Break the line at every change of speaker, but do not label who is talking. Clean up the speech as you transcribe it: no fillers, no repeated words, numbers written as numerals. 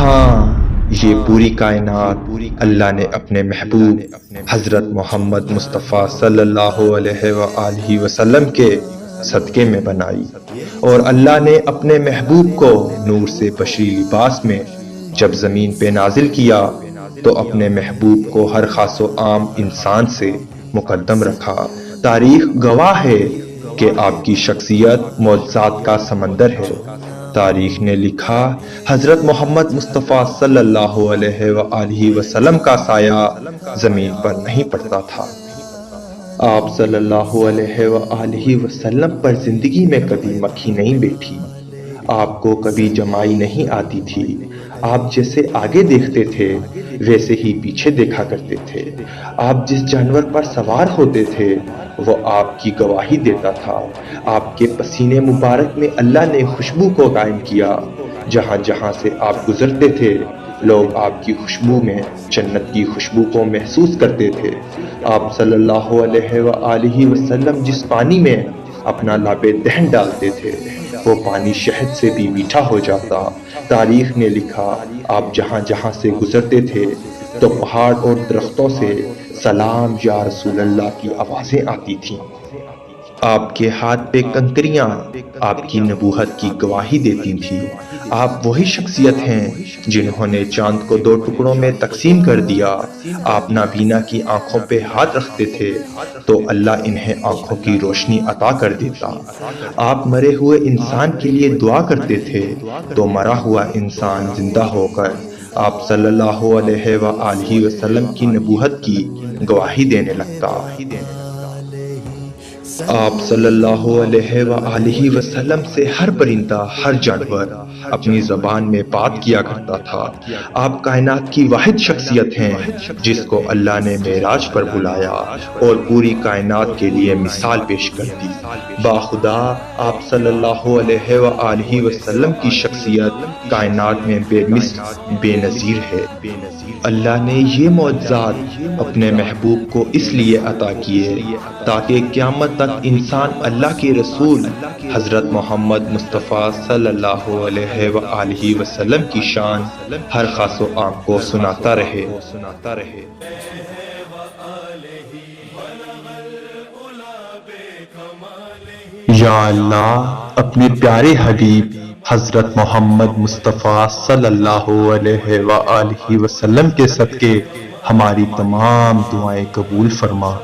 ہاں، یہ پوری کائنات اللہ نے اپنے محبوب حضرت محمد مصطفیٰ صلی اللہ علیہ وآلہ وسلم کے صدقے میں بنائی، اور اللہ نے اپنے محبوب کو نور سے بشری لباس میں جب زمین پہ نازل کیا تو اپنے محبوب کو ہر خاص و عام انسان سے مقدم رکھا۔ تاریخ گواہ ہے کہ آپ کی شخصیت معجزات کا سمندر ہے۔ تاریخ نے لکھا، حضرت محمد مصطفیٰ صلی اللہ علیہ وآلہ وسلم کا سایہ زمین پر نہیں پڑتا تھا۔ آپ صلی اللہ علیہ وآلہ وسلم پر زندگی میں کبھی مکھی نہیں بیٹھی، آپ کو کبھی جمائی نہیں آتی تھی۔ آپ جیسے آگے دیکھتے تھے ویسے ہی پیچھے دیکھا کرتے تھے۔ آپ جس جانور پر سوار ہوتے تھے وہ آپ کی گواہی دیتا تھا۔ آپ کے پسینے مبارک میں اللہ نے خوشبو کو قائم کیا۔ جہاں جہاں سے آپ گزرتے تھے لوگ آپ کی خوشبو میں جنت کی خوشبو کو محسوس کرتے تھے۔ آپ صلی اللہ علیہ وآلہ وسلم جس پانی میں اپنا لاب دہن ڈالتے تھے وہ پانی شہد سے بھی میٹھا ہو جاتا۔ تاریخ نے لکھا، آپ جہاں جہاں سے گزرتے تھے تو پہاڑ اور درختوں سے سلام یا رسول اللہ کی آوازیں آتی تھیں۔ آپ کے ہاتھ پہ کنکریاں آپ کی نبوت کی گواہی دیتی تھیں۔ آپ وہی شخصیت ہیں جنہوں نے چاند کو 2 ٹکڑوں میں تقسیم کر دیا۔ آپ نابینا کی آنکھوں پہ ہاتھ رکھتے تھے تو اللہ انہیں آنکھوں کی روشنی عطا کر دیتا۔ آپ مرے ہوئے انسان کے لیے دعا کرتے تھے تو مرا ہوا انسان زندہ ہو کر آپ صلی اللہ علیہ وآلہ وسلم کی نبوت کی گواہی دینے لگتا۔ آپ صلی اللہ علیہ وآلہ وسلم سے ہر پرندہ، ہر جانور اپنی زبان میں بات کیا کرتا تھا۔ آپ کائنات کی واحد شخصیت ہیں جس کو اللہ نے معراج پر بلایا اور پوری کائنات کے لیے مثال پیش کر دی۔ باخدا آپ صلی اللہ علیہ وآلہ وسلم کی شخصیت کائنات میں بے مثل، بے نظیر ہے۔ اللہ نے یہ معجزات اپنے محبوب کو اس لیے عطا کیے تاکہ قیامت تک انسان اللہ کے رسول حضرت محمد مصطفیٰ صلی اللہ علیہ وآلہ وسلم کی شان ہر خاص و عام کو سناتا رہے۔ یا اللہ اپنے پیارے حبیب حضرت محمد مصطفیٰ صلی اللہ علیہ وآلہ وسلم کے صدقے ہماری تمام دعائیں قبول فرما۔